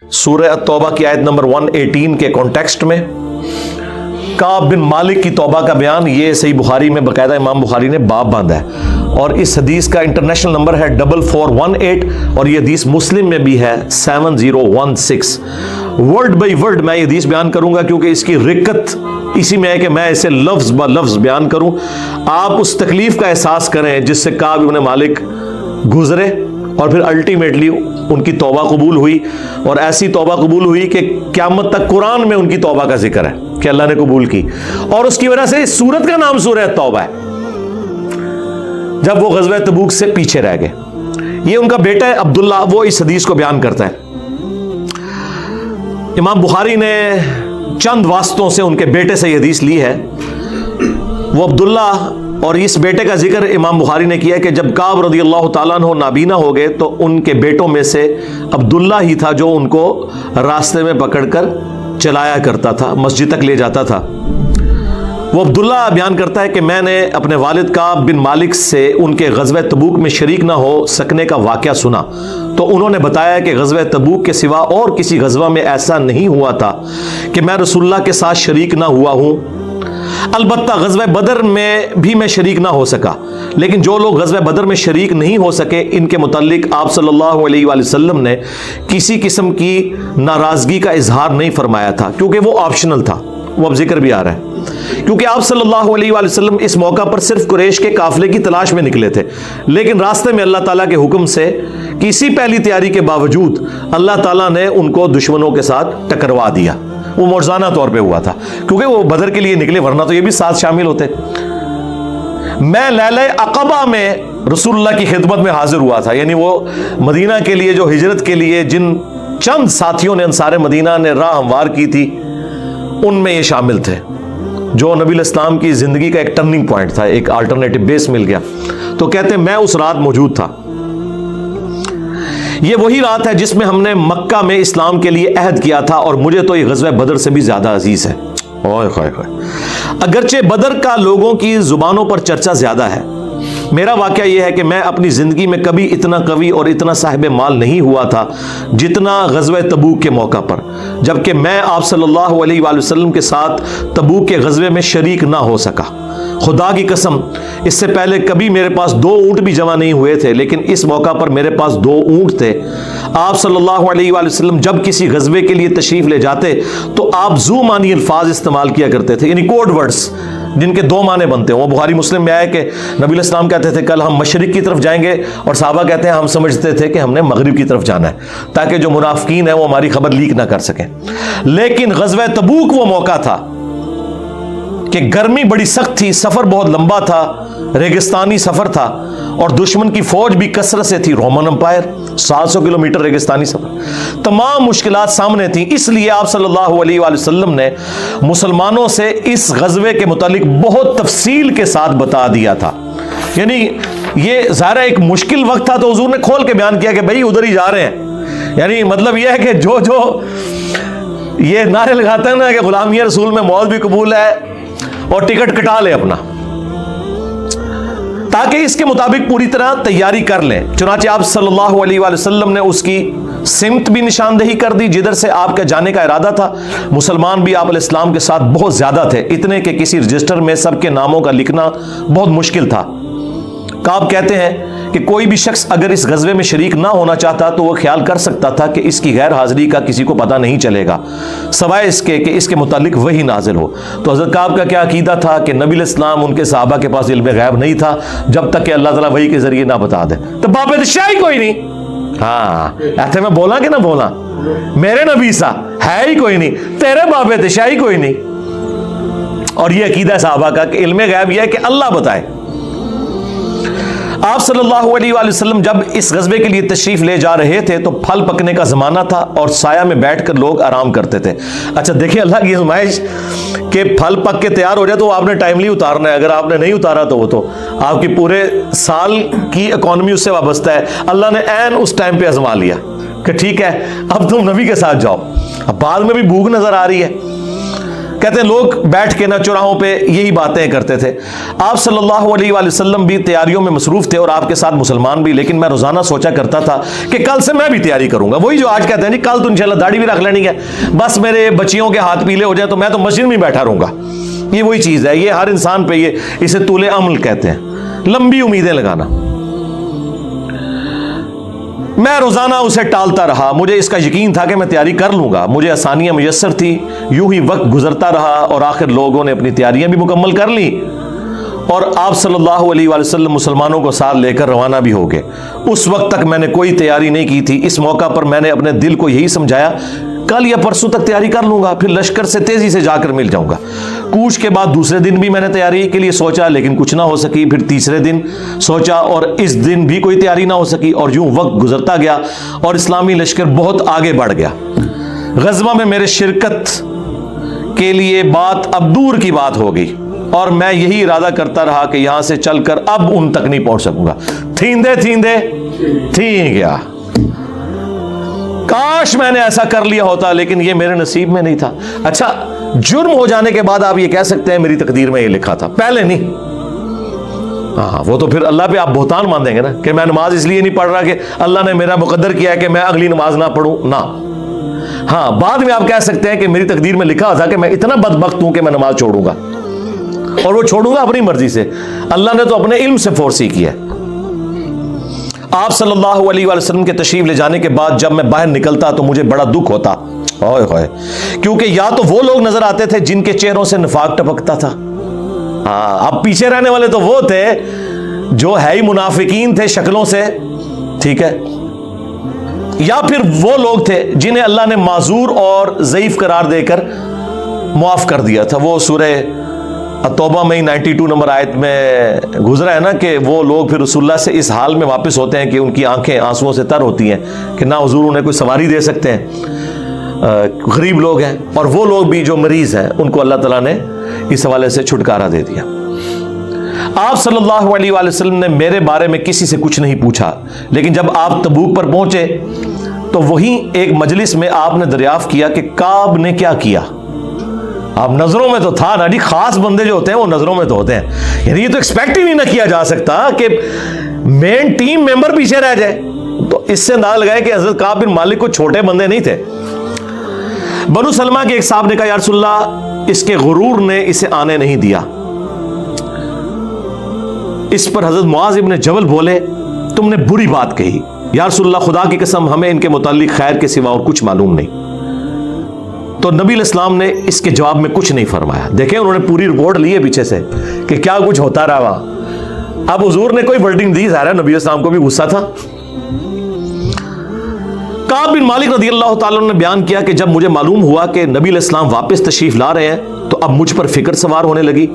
سورہ التوبہ کی آیت نمبر 118 کے کانٹیکسٹ میں کعب بن مالک کی توبہ کا بیان، یہ صحیح بخاری میں باقاعدہ امام بخاری نے باب باندھا ہے، اور اس حدیث کا انٹرنیشنل نمبر ہے 4418، اور یہ حدیث مسلم میں بھی ہے 7016۔ ورڈ بائی ورڈ میں یہ حدیث بیان کروں گا کیونکہ اس کی رکت اسی میں ہے کہ میں اسے لفظ با لفظ بیان کروں، آپ اس تکلیف کا احساس کریں جس سے کعب بن مالک گزرے، اور پھر الٹیمیٹلی ان کی توبہ قبول ہوئی، اور ایسی توبہ قبول ہوئی کہ قیامت تک قرآن میں ان کی توبہ کا ذکر ہے کہ اللہ نے قبول کی، اور اس کی وجہ سے اس سورت کا نام سورہ التوبہ ہے، جب وہ غزوہ تبوک سے پیچھے رہ گئے۔ یہ ان کا بیٹا ہے عبداللہ، وہ اس حدیث کو بیان کرتا ہے۔ امام بخاری نے چند واسطوں سے ان کے بیٹے سے یہ حدیث لی ہے۔ وہ عبداللہ اور اس بیٹے کا ذکر امام بخاری نے کیا ہے کہ جب کعب رضی اللہ تعالیٰ عنہ نابینا ہو گئے تو ان کے بیٹوں میں سے عبداللہ ہی تھا جو ان کو راستے میں پکڑ کر چلایا کرتا تھا، مسجد تک لے جاتا تھا۔ وہ عبداللہ بیان کرتا ہے کہ میں نے اپنے والد کعب بن مالک سے ان کے غزوہ تبوک میں شریک نہ ہو سکنے کا واقعہ سنا، تو انہوں نے بتایا کہ غزوہ تبوک کے سوا اور کسی غزوہ میں ایسا نہیں ہوا تھا کہ میں رسول اللہ کے ساتھ شریک نہ ہوا ہوں۔ البتہ غزوہ بدر میں بھی میں شریک نہ ہو سکا، لیکن جو لوگ غزوہ بدر میں شریک نہیں ہو سکے ان کے متعلق آپ صلی اللہ علیہ وآلہ وسلم نے کسی قسم کی ناراضگی کا اظہار نہیں فرمایا تھا، کیونکہ وہ آپشنل تھا، وہ اب ذکر بھی آ رہا ہے، کیونکہ آپ صلی اللہ علیہ وآلہ وسلم اس موقع پر صرف قریش کے قافلے کی تلاش میں نکلے تھے، لیکن راستے میں اللہ تعالیٰ کے حکم سے کسی پہلی تیاری کے باوجود اللہ تعالیٰ نے ان کو دشمنوں کے ساتھ ٹکروا دیا۔ وہ معجزانہ طور پہ ہوا تھا کیونکہ وہ بدر کے لیے نکلے، ورنہ تو یہ بھی ساتھ شامل ہوتے۔ میں لیلہ عقبہ میں رسول اللہ کی خدمت میں حاضر ہوا تھا، یعنی وہ مدینہ کے لیے جو ہجرت کے لیے جن چند ساتھیوں نے انصار مدینہ نے راہ ہموار کی تھی ان میں یہ شامل تھے، جو نبی الاسلام کی زندگی کا ایک ٹرننگ پوائنٹ تھا، ایک الٹرنیٹو بیس مل گیا۔ تو کہتے ہیں میں اس رات موجود تھا۔ یہ وہی رات ہے جس میں ہم نے مکہ میں اسلام کے لیے عہد کیا تھا، اور مجھے تو یہ غزوہ بدر سے بھی زیادہ عزیز ہے۔ اگرچہ بدر کا لوگوں کی زبانوں پر چرچا زیادہ ہے، میرا واقعہ یہ ہے کہ میں اپنی زندگی میں کبھی اتنا قوی اور اتنا صاحب مال نہیں ہوا تھا جتنا غزوہ تبوک کے موقع پر، جبکہ میں آپ صلی اللہ علیہ وآلہ وسلم کے ساتھ تبوک کے غزوے میں شریک نہ ہو سکا۔ خدا کی قسم اس سے پہلے کبھی میرے پاس 2 اونٹ بھی جمع نہیں ہوئے تھے، لیکن اس موقع پر میرے پاس 2 اونٹ تھے۔ آپ صلی اللہ علیہ وآلہ وسلم جب کسی غزوے کے لیے تشریف لے جاتے تو آپ ذو معنی الفاظ استعمال کیا کرتے تھے، یعنی کوڈ ورڈز جن کے 2 معنی بنتے ہیں۔ وہ بخاری مسلم میں آیا کہ نبی الاسلام کہتے تھے کل ہم مشرق کی طرف جائیں گے، اور صحابہ کہتے ہیں ہم سمجھتے تھے کہ ہم نے مغرب کی طرف جانا ہے تاکہ جو منافقین ہیں وہ ہماری خبر لیک نہ کر سکیں۔ لیکن غزوہ تبوک وہ موقع تھا کہ گرمی بڑی سخت تھی، سفر بہت لمبا تھا، ریگستانی سفر تھا، اور دشمن کی فوج بھی کثرت سے تھی، رومن امپائر 700 کلومیٹر ریگستانی سفر، تمام مشکلات سامنے تھیں۔ اس لیے آپ صلی اللہ علیہ وآلہ وسلم نے مسلمانوں سے اس غزوے کے متعلق بہت تفصیل کے ساتھ بتا دیا تھا، یعنی یہ ظاہر ایک مشکل وقت تھا تو حضور نے کھول کے بیان کیا کہ بھائی ادھر ہی جا رہے ہیں، یعنی مطلب یہ ہے کہ جو یہ نعرے لگاتے ہیں نا کہ غلامی رسول میں موت بھی قبول ہے اور ٹکٹ کٹا لے اپنا، تاکہ اس کے مطابق پوری طرح تیاری کر لیں۔ چنانچہ آپ صلی اللہ علیہ وآلہ وسلم نے اس کی سمت بھی نشاندہی کر دی جدھر سے آپ کا جانے کا ارادہ تھا۔ مسلمان بھی آپ علیہ السلام کے ساتھ بہت زیادہ تھے، اتنے کہ کسی رجسٹر میں سب کے ناموں کا لکھنا بہت مشکل تھا۔ کعب کہتے ہیں کہ کوئی بھی شخص اگر اس غزوے میں شریک نہ ہونا چاہتا تو وہ خیال کر سکتا تھا کہ اس کی غیر حاضری کا کسی کو پتہ نہیں چلے گا سوائے اس کے کہ اس کے متعلق وحی نازل ہو۔ تو حضرت کعب کا کیا عقیدہ تھا کہ نبی علیہ السلام ان کے صحابہ کے پاس علم غیب نہیں تھا جب تک کہ اللہ تعالیٰ وحی کے ذریعے نہ بتا دے۔ تو باب شاہی کوئی نہیں، ہاں ایسے میں بولا کہ نہ بولا، میرے نبی سا ہے ہی کوئی نہیں، تیرے باب شاہی کوئی نہیں۔ اور یہ عقیدہ صحابہ کا کہ علم غیب یہ ہے کہ اللہ بتائے۔ آپ صلی اللہ علیہ وآلہ وسلم جب اس غزوے کے لیے تشریف لے جا رہے تھے تو پھل پکنے کا زمانہ تھا اور سایہ میں بیٹھ کر لوگ آرام کرتے تھے۔ اچھا دیکھیں اللہ کی آزمائش کہ پھل پک کے تیار ہو جائے تو وہ آپ نے ٹائملی اتارنا ہے، اگر آپ نے نہیں اتارا تو وہ تو آپ کی پورے سال کی اکانومی اس سے وابستہ ہے۔ اللہ نے عین اس ٹائم پہ آزما لیا کہ ٹھیک ہے اب تم نبی کے ساتھ جاؤ۔ اب بعد میں بھی بھوک نظر آ رہی ہے کہتے ہیں لوگ بیٹھ کے نا چوراہوں پہ یہی باتیں کرتے تھے. آپ صلی اللہ علیہ وآلہ وسلم بھی تیاریوں میں مصروف تھے اور آپ کے ساتھ مسلمان بھی, لیکن میں روزانہ سوچا کرتا تھا کہ کل سے میں بھی تیاری کروں گا. وہی جو آج کہتے ہیں جی کل تو انشاءاللہ داڑھی بھی رکھ لینی ہے, بس میرے بچیوں کے ہاتھ پیلے ہو جائیں تو میں تو مسجد میں بیٹھا رہوں گا. یہ وہی چیز ہے, یہ ہر انسان پہ اسے طول عمل کہتے ہیں, لمبی امیدیں لگانا. میں روزانہ اسے ٹالتا رہا. مجھے اس کا یقین تھا کہ میں تیاری کر لوں گا, مجھے آسانیاں میسر تھی. یوں ہی وقت گزرتا رہا اور آخر لوگوں نے اپنی تیاریاں بھی مکمل کر لی اور آپ صلی اللہ علیہ وآلہ وسلم مسلمانوں کو ساتھ لے کر روانہ بھی ہو گئے. اس وقت تک میں نے کوئی تیاری نہیں کی تھی. اس موقع پر میں نے اپنے دل کو یہی سمجھایا کل یا پرسوں تک تیاری کر لوں گا, پھر لشکر سے تیزی سے جا کر مل جاؤں گا. کوچ کے بعد دوسرے دن بھی میں نے تیاری کے لیے سوچا, لیکن کچھ نہ ہو سکی. پھر تیسرے دن سوچا اور اس دن بھی کوئی تیاری نہ ہو سکی. اور یوں وقت گزرتا گیا اور اسلامی لشکر بہت آگے بڑھ گیا. غزوہ میں میرے شرکت کے لیے بات اب دور کی بات ہو گئی اور میں یہی ارادہ کرتا رہا کہ یہاں سے چل کر اب ان تک نہیں پہنچ سکوں گا. تھیندے تھیں گیا. کاش میں نے ایسا کر لیا ہوتا, لیکن یہ میرے نصیب میں نہیں تھا. اچھا, جرم ہو جانے کے بعد آپ یہ کہہ سکتے ہیں میری تقدیر میں یہ لکھا تھا, پہلے نہیں. ہاں, وہ تو پھر اللہ پہ آپ بہتان مان دیں گے نا کہ میں نماز اس لیے نہیں پڑھ رہا کہ اللہ نے میرا مقدر کیا ہے کہ میں اگلی نماز نہ پڑھوں نہ. ہاں, بعد میں آپ کہہ سکتے ہیں کہ میری تقدیر میں لکھا تھا کہ میں اتنا بدبخت ہوں کہ میں نماز چھوڑوں گا, اور وہ چھوڑوں گا اپنی مرضی سے. اللہ نے تو اپنے علم سے فورس ہی کیا. آپ صلی اللہ علیہ وآلہ وسلم کے تشریف لے جانے کے بعد جب میں باہر نکلتا تو مجھے بڑا دکھ ہوتا, کیونکہ یا تو وہ لوگ نظر آتے تھے جن کے چہروں سے نفاق ٹپکتا تھا. اب پیچھے رہنے والے تو وہ تھے جو ہے ہی منافقین تھے شکلوں سے, ٹھیک ہے, یا پھر وہ لوگ تھے جنہیں اللہ نے معذور اور ضعیف قرار دے کر معاف کر دیا تھا. وہ سورہ توبہ میں 92 نمبر آیت میں گزرا ہے نا کہ وہ لوگ پھر رسول اللہ سے اس حال میں واپس ہوتے ہیں کہ ان کی آنکھیں آنسوؤں سے تر ہوتی ہیں کہ نہ حضور انہیں کوئی سواری دے سکتے ہیں, غریب لوگ ہیں. اور وہ لوگ بھی جو مریض ہیں ان کو اللہ تعالیٰ نے اس حوالے سے چھٹکارا دے دیا. آپ صلی اللہ علیہ وآلہ وسلم نے میرے بارے میں کسی سے کچھ نہیں پوچھا, لیکن جب آپ تبوک پر پہنچے تو وہیں ایک مجلس میں آپ نے دریافت کیا کہ کعب نے کیا کیا. آپ نظروں میں تو تھا نا جی, خاص بندے جو ہوتے ہیں وہ نظروں میں تو ہوتے ہیں. یعنی یہ تو ایکسپیکٹ ہی نہیں نہ کیا جا سکتا کہ مین ٹیم ممبر پیچھے رہ جائے. تو اس سے اندازہ لگائے کہ حضرت کعب بن مالک کو چھوٹے بندے نہیں تھے. بنو سلمہ کے ایک صاحب نے کہا یا رسول اللہ اس کے غرور نے اسے آنے نہیں دیا. اس پر حضرت معاذ ابن جبل بولے تم نے بری بات کہی. یا رسول اللہ خدا کی قسم ہمیں ان کے متعلق خیر کے سوا اور کچھ معلوم نہیں. تو نبی علیہ السلام نے اس کے جواب میں کچھ نہیں فرمایا. دیکھیں انہوں نے پوری رپورٹ لی ہے پیچھے سے کہ کیا کچھ ہوتا رہا وہاں. اب حضور نے کوئی ورڈنگ دی, ظاہر ہے نبی علیہ السلام کو بھی غصہ تھا. کعب بن مالک رضی اللہ تعالیٰ نے بیان کیا کہ جب مجھے معلوم ہوا کہ نبی علیہ السلام واپس تشریف لا رہے ہیں تو اب مجھ پر فکر سوار ہونے لگی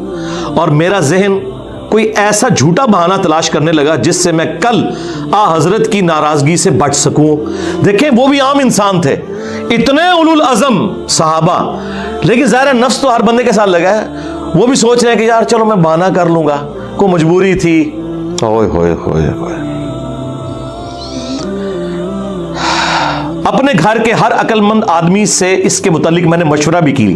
اور میرا ذہن کوئی ایسا جھوٹا بہانہ تلاش کرنے لگا جس سے میں کل حضرت کی ناراضگی سے بچ سکوں. دیکھیں وہ بھی عام انسان تھے, اتنے اولو العزم صحابہ, لیکن ظاہر نفس تو ہر بندے کے ساتھ لگا ہے. وہ بھی سوچ رہے ہیں کہ یار چلو میں بہانہ کر لوں گا, کوئی مجبوری تھی. ہوئے ہوئے ہوئے ہوئے. اپنے گھر کے ہر عقل مند آدمی سے اس کے متعلق میں نے مشورہ بھی کی,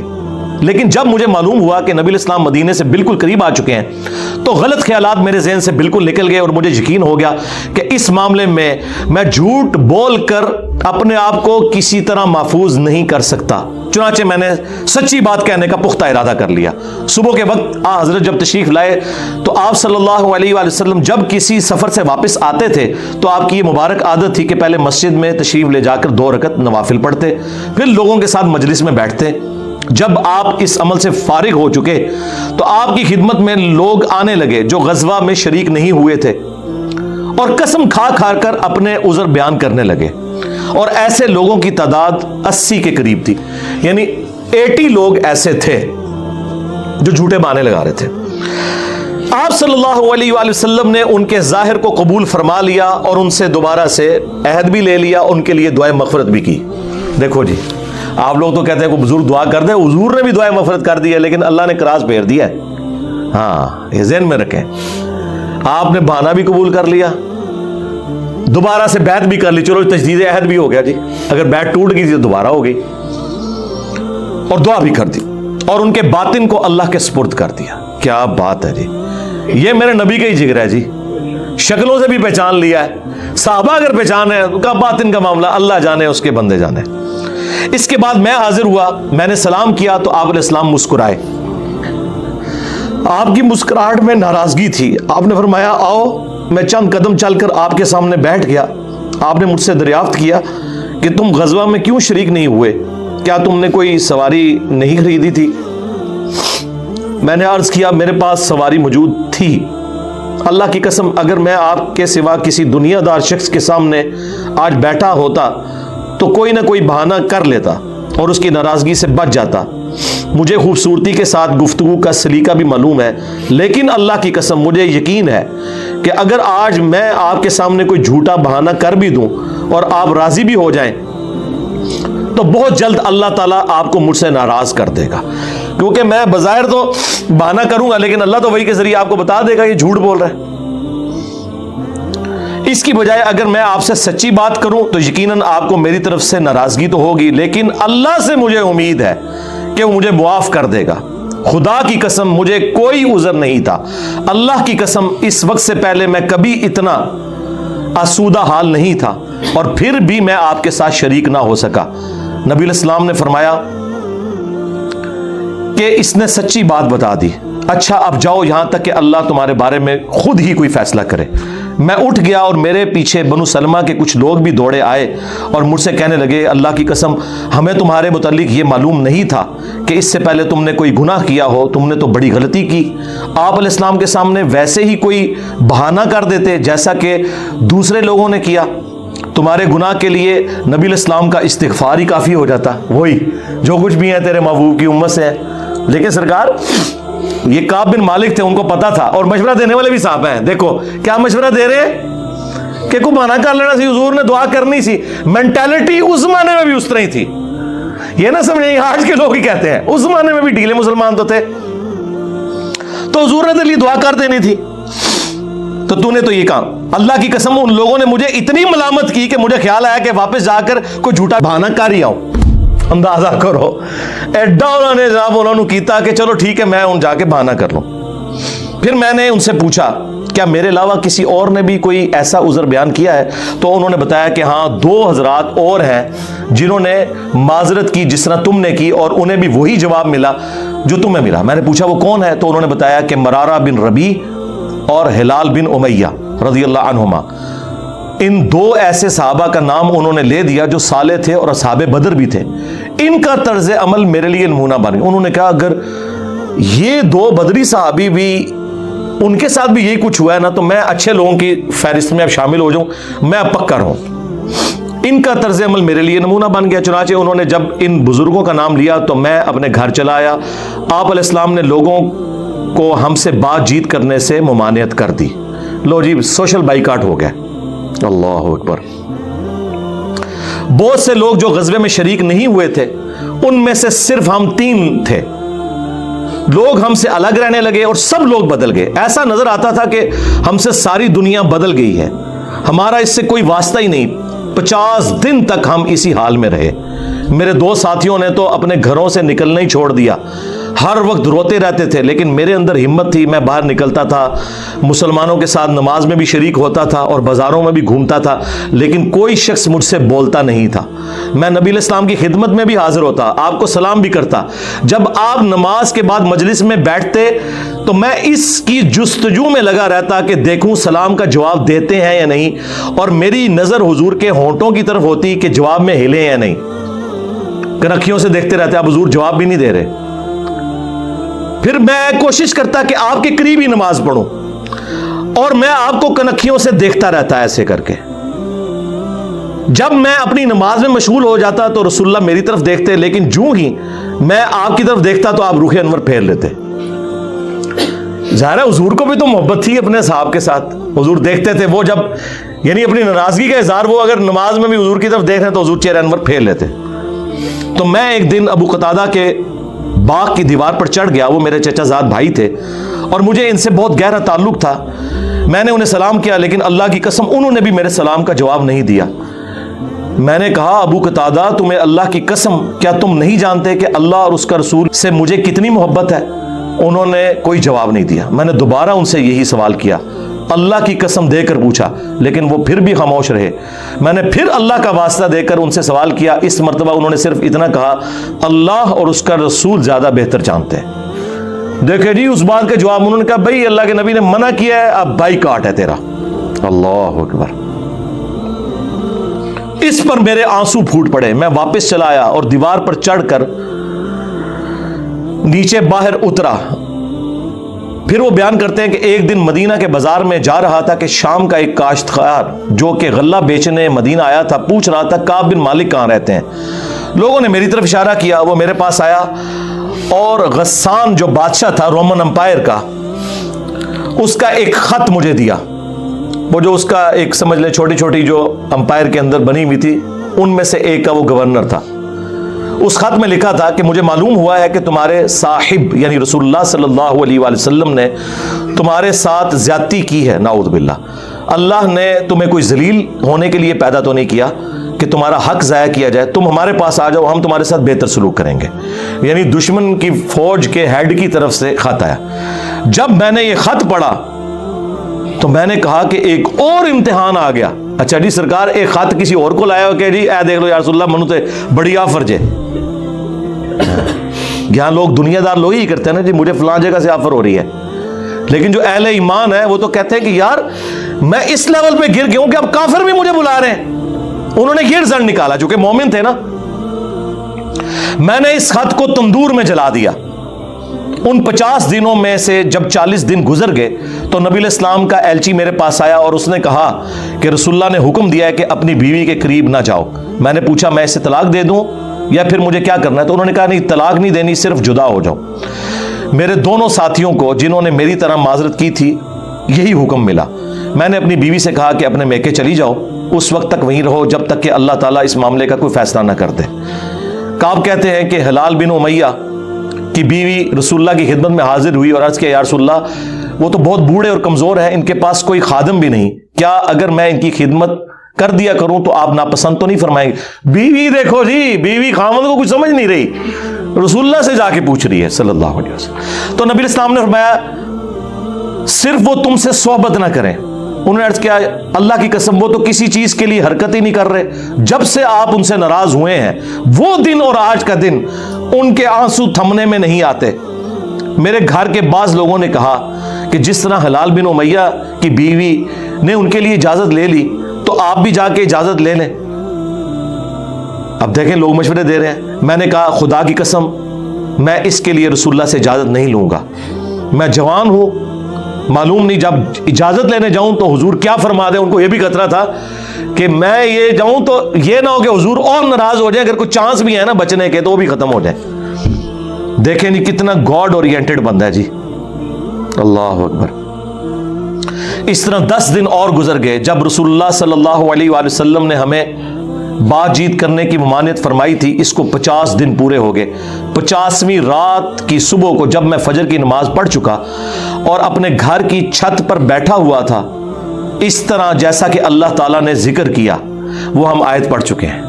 لیکن جب مجھے معلوم ہوا کہ نبی علیہ السلام مدینے سے بالکل قریب آ چکے ہیں تو غلط خیالات میرے ذہن سے بالکل نکل گئے اور مجھے یقین ہو گیا کہ اس معاملے میں جھوٹ بول کر اپنے آپ کو کسی طرح محفوظ نہیں کر سکتا. چنانچہ میں نے سچی بات کہنے کا پختہ ارادہ کر لیا. صبح کے وقت حضرت جب تشریف لائے تو آپ صلی اللہ علیہ وآلہ وسلم جب کسی سفر سے واپس آتے تھے تو آپ کی یہ مبارک عادت تھی کہ پہلے مسجد میں تشریف لے جا کر 2 رکعت نوافل پڑھتے, پھر لوگوں کے ساتھ مجلس میں بیٹھتے. جب آپ اس عمل سے فارغ ہو چکے تو آپ کی خدمت میں لوگ آنے لگے جو غزوہ میں شریک نہیں ہوئے تھے اور قسم کھا کھا کر اپنے عذر بیان کرنے لگے, اور ایسے لوگوں کی تعداد 80 کے قریب تھی. یعنی 80 لوگ ایسے تھے جو جھوٹے بہانے لگا رہے تھے. آپ صلی اللہ علیہ وآلہ وسلم نے ان کے ظاہر کو قبول فرما لیا اور ان سے دوبارہ سے عہد بھی لے لیا, ان کے لیے دعائے مغفرت بھی کی. دیکھو جی, آپ لوگ تو کہتے ہیں کہ بزرگ دعا کر دیں, حضور نے بھی دعائے مغفرت کر دی ہے لیکن اللہ نے کراس پھیر دیا ہے. ہاں یہ ذہن میں رکھیں. آپ نے بہانہ بھی قبول کر لیا, دوبارہ سے بیعت بھی کر لی, چلو تجدید عہد بھی ہو گیا جی, اگر بیعت ٹوٹ گئی تھی تو دوبارہ ہو گئی, اور دعا بھی کر دی. اور ان کے باطن کو اللہ کے سپرد کر دیا۔ کیا بات ہے جی، یہ میرے نبی کا ہی جگر ہے جی، شکلوں سے بھی پہچان لیا ہے، صحابہ اگر پہچان ہے کا باطن کا معاملہ اللہ جانے، اس کے بندے جانے۔ اس کے بعد میں حاضر ہوا، میں نے سلام کیا تو آپ علیہ السلام مسکرائے، آپ کی مسکراہٹ میں ناراضگی تھی۔ آپ نے فرمایا آؤ، میں چند قدم چل کر آپ کے سامنے بیٹھ گیا۔ آپ نے مجھ سے دریافت کیا کہ تم غزوہ میں کیوں شریک نہیں ہوئے، کیا تم نے کوئی سواری نہیں خریدی تھی؟ میں نے عرض کیا میرے پاس سواری موجود تھی، اللہ کی قسم اگر میں آپ کے سوا کسی دنیا دار شخص کے سامنے آج بیٹھا ہوتا تو کوئی نہ کوئی بہانہ کر لیتا اور اس کی ناراضگی سے بچ جاتا۔ مجھے خوبصورتی کے ساتھ گفتگو کا سلیقہ بھی معلوم ہے، لیکن اللہ کی قسم مجھے یقین ہے کہ اگر آج میں آپ کے سامنے کوئی جھوٹا بہانہ کر بھی دوں اور آپ راضی بھی ہو جائیں تو بہت جلد اللہ تعالیٰ آپ کو مجھ سے ناراض کر دے گا، کیونکہ میں بظاہر تو بہانہ کروں گا لیکن اللہ تو وحی کے ذریعے آپ کو بتا دے گا یہ جھوٹ بول رہا ہے۔ اس کی بجائے اگر میں آپ سے سچی بات کروں تو یقیناً آپ کو میری طرف سے ناراضگی تو ہوگی، لیکن اللہ سے مجھے امید ہے کہ وہ مجھے معاف کر دے گا۔ خدا کی قسم مجھے کوئی عذر نہیں تھا، اللہ کی قسم اس وقت سے پہلے میں کبھی اتنا آسودہ حال نہیں تھا، اور پھر بھی میں آپ کے ساتھ شریک نہ ہو سکا۔ نبی علیہ السلام نے فرمایا کہ اس نے سچی بات بتا دی، اچھا اب جاؤ یہاں تک کہ اللہ تمہارے بارے میں خود ہی کوئی فیصلہ کرے۔ میں اٹھ گیا اور میرے پیچھے بنو سلمہ کے کچھ لوگ بھی دوڑے آئے اور مجھ سے کہنے لگے اللہ کی قسم ہمیں تمہارے متعلق یہ معلوم نہیں تھا کہ اس سے پہلے تم نے کوئی گناہ کیا ہو، تم نے تو بڑی غلطی کی۔ آپ علیہ السلام کے سامنے ویسے ہی کوئی بہانہ کر دیتے جیسا کہ دوسرے لوگوں نے کیا، تمہارے گناہ کے لیے نبی علیہ السلام کا استغفار ہی کافی ہو جاتا، وہی جو کچھ بھی ہے تیرے محبوب کی امت سے ہے۔ لیکن سرکار یہ کعب بن مالک تھے، ان کو پتا تھا، اور مشورہ دینے والے بھی صاحب ہیں، دیکھو کیا مشورہ دے رہے ہیں کہ کو مانا کر لینا سی، حضور نے دعا کرنی سی۔ مینٹالٹی اس زمانے میں بھی اس طرح ہی تھی، یہ نہ سمجھیں آج کے لوگ ہی کہتے ہیں، اس زمانے میں بھی ڈھیلے مسلمان تو تھے، تو حضور نے تیرے لیے دعا کر دینی تھی، تو تو نے تو یہ کام۔ اللہ کی قسم ان لوگوں نے مجھے اتنی ملامت کی کہ مجھے خیال آیا کہ واپس جا کر کوئی جھوٹا بہانہ کر ہی آؤں۔ اندازہ کرو ایڈا انہوں نے جناب انہوں نے کیتا کہ چلو ٹھیک ہے میں ان جا کے بہانہ کر لوں۔ پھر میں نے ان سے پوچھا کیا میرے علاوہ کسی اور نے بھی کوئی ایسا عذر بیان کیا ہے؟ تو انہوں نے بتایا کہ ہاں 2 حضرات اور ہیں جنہوں نے معذرت کی جس طرح تم نے کی، اور انہیں بھی وہی جواب ملا جو تمہیں ملا۔ میں نے پوچھا وہ کون ہے؟ تو انہوں نے بتایا کہ مرارہ بن ربیع اور ہلال بن امیہ رضی اللہ عنہما۔ ان 2 ایسے صحابہ کا نام انہوں نے لے دیا جو صالح تھے اور اصحاب بدر بھی تھے، ان کا طرز عمل میرے لیے نمونہ بن گیا۔ انہوں نے کہا اگر یہ 2 بدری صحابی بھی ان کے ساتھ بھی یہی کچھ ہوا ہے نا تو میں اچھے لوگوں کی فہرست میں اب شامل ہو جاؤں، میں اب پکا رہوں۔ ان کا طرز عمل میرے لیے نمونہ بن گیا۔ چنانچہ انہوں نے جب ان بزرگوں کا نام لیا تو میں اپنے گھر چلا آیا۔ آپ علیہ السلام نے لوگوں کو ہم سے بات چیت کرنے سے ممانعت کر دی۔ لو جی سوشل بائیکاٹ ہو گیا۔ اللہ اکبر۔ بہت سے لوگ جو غزوے میں شریک نہیں ہوئے تھے ان میں سے صرف ہم 3 تھے، لوگ ہم سے الگ رہنے لگے اور سب لوگ بدل گئے۔ ایسا نظر آتا تھا کہ ہم سے ساری دنیا بدل گئی ہے، ہمارا اس سے کوئی واسطہ ہی نہیں۔ 50 دن تک ہم اسی حال میں رہے۔ میرے 2 ساتھیوں نے تو اپنے گھروں سے نکلنا ہی چھوڑ دیا، ہر وقت روتے رہتے تھے، لیکن میرے اندر ہمت تھی، میں باہر نکلتا تھا، مسلمانوں کے ساتھ نماز میں بھی شریک ہوتا تھا اور بازاروں میں بھی گھومتا تھا، لیکن کوئی شخص مجھ سے بولتا نہیں تھا۔ میں نبی علیہ السلام کی خدمت میں بھی حاضر ہوتا، آپ کو سلام بھی کرتا۔ جب آپ نماز کے بعد مجلس میں بیٹھتے تو میں اس کی جستجو میں لگا رہتا کہ دیکھوں سلام کا جواب دیتے ہیں یا نہیں، اور میری نظر حضور کے ہونٹوں کی طرف ہوتی کہ جواب میں ہلے یا نہیں۔ کنکھیوں سے دیکھتے رہتے، اب حضور جواب بھی نہیں دے رہے۔ پھر میں کوشش کرتا کہ آپ کے قریب ہی نماز پڑھوں، اور میں آپ کو کنکھیوں سے دیکھتا رہتا ایسے کر کے۔ جب میں اپنی نماز میں مشغول ہو جاتا تو رسول اللہ میری طرف دیکھتے، لیکن جو ہی میں آپ کی طرف دیکھتا تو آپ روح انور پھیر لیتے۔ ظاہر ہے حضور کو بھی تو محبت تھی اپنے صحاب کے ساتھ، حضور دیکھتے تھے، وہ جب یعنی اپنی ناراضگی کا اظہار وہ اگر نماز میں بھی حضور کی طرف دیکھ رہے تو حضور چہرہ انور پھیر لیتے۔ تو میں ایک دن ابو قتادہ کے باغ کی دیوار پر چڑھ گیا، وہ میرے چچا زاد بھائی تھے اور مجھے ان سے بہت گہرا تعلق تھا۔ میں نے انہیں سلام کیا، لیکن اللہ کی قسم انہوں نے بھی میرے سلام کا جواب نہیں دیا۔ میں نے کہا ابو قتادہ تمہیں اللہ کی قسم کیا تم نہیں جانتے کہ اللہ اور اس کا رسول سے مجھے کتنی محبت ہے؟ انہوں نے کوئی جواب نہیں دیا۔ میں نے دوبارہ ان سے یہی سوال کیا، اللہ کی قسم دے کر پوچھا، لیکن وہ پھر بھی خاموش رہے۔ میں نے پھر اللہ کا واسطہ دے کر ان سے سوال کیا، اس مرتبہ انہوں نے صرف اتنا کہا، اللہ اور اس کا رسول زیادہ بہتر جانتے ہیں۔ دیکھیں جی اس بات کا جواب انہوں نے کہا بھائی اللہ کے نبی نے منع کیا ہے، اب بائی کاٹ ہے تیرا۔ اللہ اکبر۔ اس پر میرے آنسو پھوٹ پڑے۔ میں واپس چلا آیا اور دیوار پر چڑھ کر نیچے باہر اترا۔ پھر وہ بیان کرتے ہیں کہ ایک دن مدینہ کے بازار میں جا رہا تھا کہ شام کا ایک کاشتکار جو کہ غلہ بیچنے مدینہ آیا تھا پوچھ رہا تھا کعب بن مالک کہاں رہتے ہیں؟ لوگوں نے میری طرف اشارہ کیا، وہ میرے پاس آیا اور غسان جو بادشاہ تھا رومن امپائر کا، اس کا ایک خط مجھے دیا۔ وہ جو اس کا ایک سمجھ لے چھوٹی چھوٹی جو امپائر کے اندر بنی ہوئی تھی ان میں سے ایک کا وہ گورنر تھا۔ اس خط میں لکھا تھا کہ مجھے معلوم ہوا ہے کہ تمہارے صاحب یعنی رسول اللہ صلی اللہ علیہ وآلہ وسلم نے تمہارے ساتھ زیادتی کی ہے، نعوذ باللہ۔ اللہ نے تمہیں کوئی ذلیل ہونے کے لیے پیدا تو نہیں کیا کہ تمہارا حق ضائع کیا جائے، تم ہمارے پاس آ جاؤ، ہم تمہارے ساتھ بہتر سلوک کریں گے۔ یعنی دشمن کی فوج کے ہیڈ کی طرف سے خط آیا۔ جب میں نے یہ خط پڑھا تو میں نے کہا کہ ایک اور امتحان آ گیا۔ اچھا جی سرکار ایک خط کسی اور کو لایا ہو کہ جی اے دیکھ لو یا رسول اللہ منو تے بڑی آفر جے۔ یہاں لوگ دنیا دار لوگ ہی کرتے ہیں نا جی مجھے فلاں جگہ سے آفر ہو رہی ہے، لیکن جو اہل ایمان ہے وہ تو کہتے ہیں کہ یار میں اس لیول پہ گر گیا ہوں کہ اب کافر بھی مجھے بلا رہے ہیں۔ انہوں نے یہ رزلٹ نکالا چونکہ مومن تھے نا۔ میں نے اس خط کو تندور میں جلا دیا۔ ان 50 دنوں میں سے جب 40 دن گزر گئے تو نبی علیہ السلام کا ایلچی میرے پاس آیا اور اس نے کہا کہ رسول اللہ نے حکم دیا ہے کہ اپنی بیوی کے قریب نہ جاؤ۔ میں نے پوچھا میں اسے طلاق دے دوں یا پھر مجھے کیا کرنا ہے؟ تو انہوں نے کہا نہیں طلاق نہیں دینی، صرف جدا ہو جاؤ۔ میرے دونوں ساتھیوں کو جنہوں نے میری طرح معذرت کی تھی یہی حکم ملا۔ میں نے اپنی بیوی سے کہا کہ اپنے میکے چلی جاؤ، اس وقت تک وہیں رہو جب تک کہ اللہ تعالیٰ اس معاملے کا کوئی فیصلہ نہ کر دے۔ کعب کہتے ہیں کہ ہلال بن امیہ کی بیوی رسول اللہ کی خدمت میں حاضر ہوئی اور عرض کیا یا رسول اللہ وہ تو بہت بوڑھے اور کمزور ہیں، ان کے پاس کوئی خادم بھی نہیں، کیا اگر میں ان کی خدمت کر دیا کروں تو آپ ناپسند تو نہیں فرمائیں گے؟ بیوی دیکھو جی، بیوی خاوند کو کچھ سمجھ نہیں رہی، رسول اللہ سے جا کے پوچھ رہی ہے صلی اللہ علیہ وسلم۔ تو نبی اسلام نے فرمایا صرف وہ تم سے صحبت نہ کریں۔ انہوں نے عرض کیا اللہ کی قسم وہ تو کسی چیز کے لیے حرکت ہی نہیں کر رہے، جب سے آپ ان سے ناراض ہوئے ہیں وہ دن اور آج کا دن ان کے آنسو تھمنے میں نہیں آتے۔ میرے گھر کے بعض لوگوں نے کہا کہ جس طرح ہلال بن امیہ کی بیوی نے ان کے لیے اجازت لے لی تو آپ بھی جا کے اجازت لے لیں۔ اب دیکھیں لوگ مشورے دے رہے ہیں۔ میں نے کہا خدا کی قسم میں اس کے لیے رسول اللہ سے اجازت نہیں لوں گا، میں جوان ہوں، معلوم نہیں جب اجازت لینے جاؤں تو حضور کیا فرما دے۔ ان کو یہ بھی خطرہ تھا کہ میں یہ جاؤں تو یہ نہ ہو کہ حضور اور ناراض ہو جائیں، اگر کوئی چانس بھی ہے نا بچنے کے تو وہ بھی ختم ہو جائے۔ دیکھیں نہیں کتنا گاڈ اورینٹڈ بندہ ہے جی، اللہ اکبر۔ اس طرح 10 دن اور گزر گئے جب رسول اللہ صلی اللہ علیہ وآلہ وسلم نے ہمیں بات چیت کرنے کی ممانعت فرمائی تھی، اس کو 50 دن پورے ہو گئے۔ 50ویں رات کی صبح کو جب میں فجر کی نماز پڑھ چکا اور اپنے گھر کی چھت پر بیٹھا ہوا تھا، اس طرح جیسا کہ اللہ تعالیٰ نے ذکر کیا وہ ہم آیت پڑھ چکے ہیں،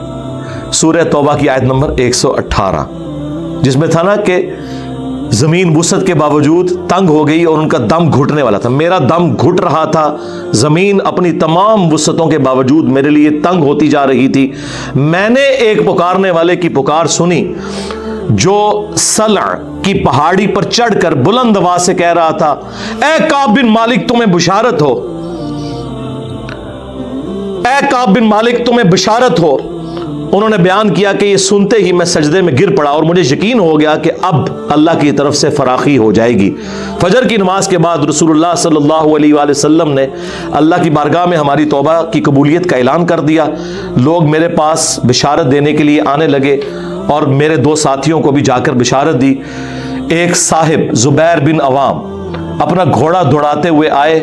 سورہ توبہ کی آیت نمبر 118، جس میں تھا نا کہ زمین وسعت کے باوجود تنگ ہو گئی اور ان کا دم گھٹنے والا تھا۔ میرا دم گھٹ رہا تھا، زمین اپنی تمام وسعتوں کے باوجود میرے لیے تنگ ہوتی جا رہی تھی۔ میں نے ایک پکارنے والے کی پکار سنی جو سلع کی پہاڑی پر چڑھ کر بلند آواز سے کہہ رہا تھا اے کعب بن مالک تمہیں بشارت ہو، اے کعب بن مالک تمہیں بشارت ہو۔ انہوں نے بیان کیا کہ یہ سنتے ہی میں سجدے میں گر پڑا اور مجھے یقین ہو گیا کہ اب اللہ کی طرف سے فراخی ہو جائے گی۔ فجر کی نماز کے بعد رسول اللہ صلی اللہ علیہ وآلہ وسلم نے اللہ کی بارگاہ میں ہماری توبہ کی قبولیت کا اعلان کر دیا۔ لوگ میرے پاس بشارت دینے کے لیے آنے لگے اور میرے 2 ساتھیوں کو بھی جا کر بشارت دی۔ ایک صاحب زبیر بن عوام اپنا گھوڑا دوڑاتے ہوئے آئے،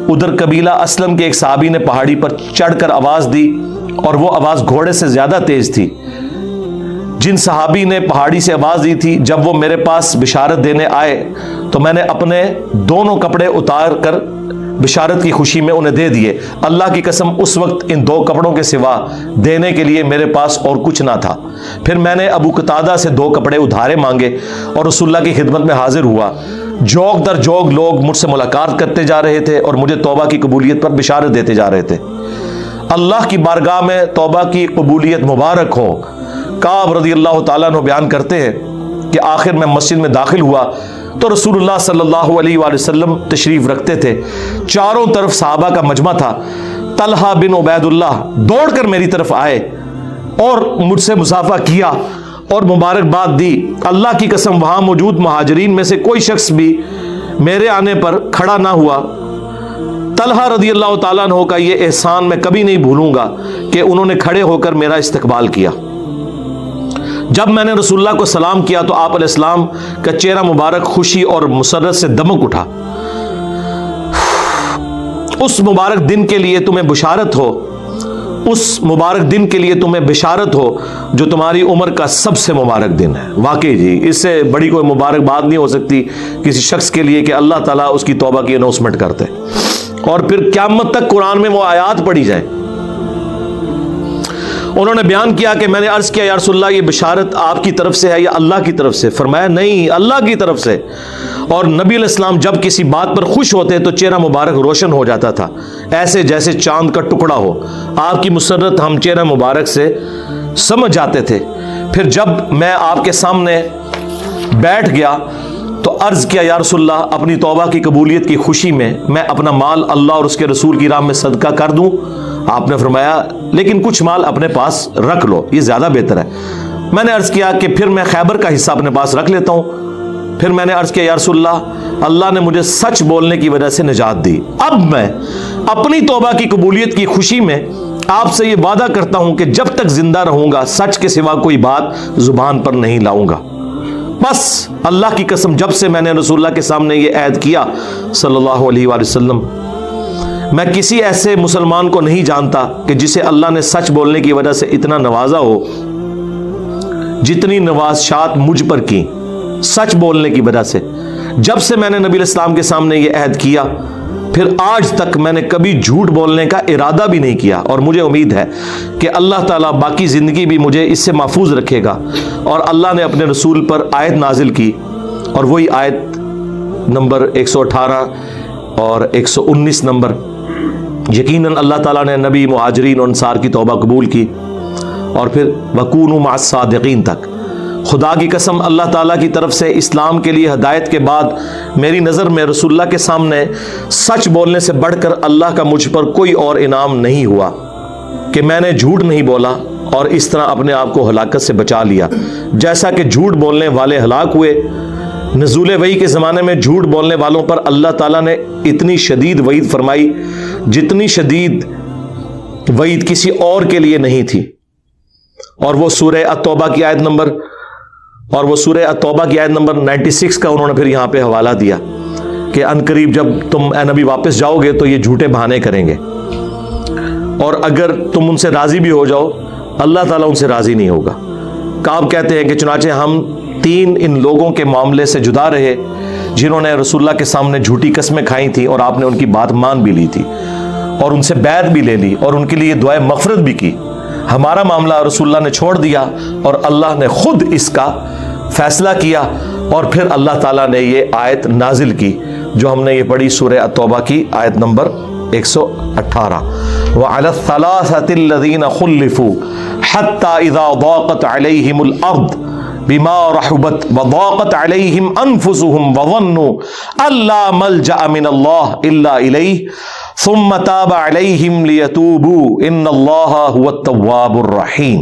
ادھر قبیلہ اسلم کے ایک صحابی نے پہاڑی پر چڑھ کر آواز دی اور وہ آواز گھوڑے سے زیادہ تیز تھی۔ جن صحابی نے پہاڑی سے آواز دی تھی جب وہ میرے پاس بشارت دینے آئے تو میں نے اپنے دونوں کپڑے اتار کر بشارت کی خوشی میں انہیں دے دیے۔ اللہ کی قسم اس وقت ان 2 کپڑوں کے سوا دینے کے لیے میرے پاس اور کچھ نہ تھا۔ پھر میں نے ابو قتادہ سے 2 کپڑے ادھارے مانگے اور رسول اللہ کی خدمت میں حاضر ہوا۔ جوگ در جوگ لوگ مجھ سے ملاقات کرتے جا رہے تھے اور مجھے توبہ کی قبولیت پر بشارت دیتے جا رہے تھے۔ اللہ کی بارگاہ میں توبہ کی قبولیت مبارک ہو۔ کعب رضی اللہ تعالیٰ عنہ بیان کرتے ہیں کہ آخر میں مسجد میں داخل ہوا تو رسول اللہ صلی اللہ علیہ وآلہ وسلم تشریف رکھتے تھے۔ چاروں طرف صحابہ کا مجمع تھا۔ طلحہ بن عبید اللہ دوڑ کر میری طرف آئے اور مجھ سے مصافحہ کیا اور مبارکباد دی۔ اللہ کی قسم وہاں موجود مہاجرین میں سے کوئی شخص بھی میرے آنے پر کھڑا نہ ہوا۔ طلحہ رضی اللہ تعالیٰ عنہ کا یہ احسان میں کبھی نہیں بھولوں گا کہ انہوں نے کھڑے ہو کر میرا استقبال کیا۔ جب میں نے رسول اللہ کو سلام کیا تو آپ علیہ السلام کا چہرہ مبارک خوشی اور مسرت سے دمک اٹھا۔ اس مبارک دن کے لیے تمہیں بشارت ہو، اس مبارک دن کے لیے تمہیں بشارت ہو جو تمہاری عمر کا سب سے مبارک دن ہے۔ واقعی جی اس سے بڑی کوئی مبارک بات نہیں ہو سکتی کسی شخص کے لیے کہ اللہ تعالیٰ اس کی توبہ کی اناؤنسمنٹ کرتے اور پھر قیامت تک قرآن میں وہ آیات پڑھی جائے۔ انہوں نے بیان کیا کہ میں نے عرض کیا یا رسول اللہ یہ بشارت آپ کی طرف سے ہے یا اللہ کی طرف سے؟ فرمایا نہیں، اللہ کی طرف سے۔ اور نبی علیہ السلام جب کسی بات پر خوش ہوتے تو چہرہ مبارک روشن ہو جاتا تھا، ایسے جیسے چاند کا ٹکڑا ہو۔ آپ کی مسرت ہم چہرہ مبارک سے سمجھ جاتے تھے۔ پھر جب میں آپ کے سامنے بیٹھ گیا تو عرض کیا یا رسول اللہ اپنی توبہ کی قبولیت کی خوشی میں میں اپنا مال اللہ اور اس کے رسول کی راہ میں صدقہ کر دوں؟ آپ نے فرمایا لیکن کچھ مال اپنے پاس رکھ لو، یہ زیادہ بہتر ہے۔ میں نے عرض کیا کہ پھر میں خیبر کا حصہ اپنے پاس رکھ لیتا ہوں۔ پھر میں نے عرض کیا یا رسول اللہ اللہ نے مجھے سچ بولنے کی وجہ سے نجات دی، اب میں اپنی توبہ کی قبولیت کی خوشی میں آپ سے یہ وعدہ کرتا ہوں کہ جب تک زندہ رہوں گا سچ کے سوا کوئی بات زبان پر نہیں لاؤں گا۔ بس اللہ کی قسم جب سے میں نے رسول اللہ کے سامنے یہ عہد کیا صلی اللہ علیہ وآلہ وسلم، میں کسی ایسے مسلمان کو نہیں جانتا کہ جسے اللہ نے سچ بولنے کی وجہ سے اتنا نوازا ہو جتنی نوازشات مجھ پر کی سچ بولنے کی وجہ سے۔ جب سے میں نے نبی علیہ السلام کے سامنے یہ عہد کیا پھر آج تک میں نے کبھی جھوٹ بولنے کا ارادہ بھی نہیں کیا، اور مجھے امید ہے کہ اللہ تعالیٰ باقی زندگی بھی مجھے اس سے محفوظ رکھے گا۔ اور اللہ نے اپنے رسول پر آیت نازل کی اور وہی آیت نمبر 118 اور 119 نمبر، یقیناً اللہ تعالیٰ نے نبی مہاجرین اور انصار کی توبہ قبول کی اور پھر وَكُونُوا مَعَ الصَّادِقِينَ تک۔ خدا کی قسم اللہ تعالیٰ کی طرف سے اسلام کے لیے ہدایت کے بعد میری نظر میں رسول اللہ کے سامنے سچ بولنے سے بڑھ کر اللہ کا مجھ پر کوئی اور انعام نہیں ہوا کہ میں نے جھوٹ نہیں بولا اور اس طرح اپنے آپ کو ہلاکت سے بچا لیا۔ جیسا کہ جھوٹ بولنے والے ہلاک ہوئے، نزول وحی کے زمانے میں جھوٹ بولنے والوں پر اللہ تعالیٰ نے اتنی شدید وعید فرمائی جتنی شدید وعید کسی اور کے لیے نہیں تھی۔ اور وہ سورہ التوبہ کی آیت نمبر 96 کا انہوں نے پھر یہاں پہ حوالہ دیا کہ عنقریب جب تم اے نبی واپس جاؤ گے تو یہ جھوٹے بہانے کریں گے، اور اگر تم ان سے راضی بھی ہو جاؤ اللہ تعالیٰ ان سے راضی نہیں ہوگا۔ کعب کہتے ہیں کہ چنانچہ ہم 3 ان لوگوں کے معاملے سے جدا رہے جنہوں نے رسول اللہ کے سامنے جھوٹی قسمیں کھائی تھیں اور آپ نے ان کی بات مان بھی لی تھی اور ان سے بیعت بھی لے لی اور ان کے لیے دعائے مغفرت بھی کی۔ ہمارا معاملہ رسول اللہ نے چھوڑ دیا اور اللہ نے خود اس کا فیصلہ کیا، اور پھر اللہ تعالیٰ نے یہ آیت نازل کی جو ہم نے یہ پڑھی سورہ التوبہ کی آیت نمبر 118 وَعَلَى الثَّلَاثَةِ الَّذِينَ خُلِّفُوا حَتَّى إِذَا ضَاقَتْ عَلَيْهِمُ الْأَرْضُ بِمَا رَحُبَتْ وَضَاقَتْ عَلَيْهِمْ أَنفُسُهُمْ وَظَنُّوا أَن لَّا مَلْجَأَ مِنَ اللَّهِ إِلَّا إِلَيْهِ ثُمَّ تَابَ عَلَيْهِمْ لِيَتُوبُوا إِنَّ اللَّهَ هُوَ التَّوَّابُ الرَّحِيمُ۔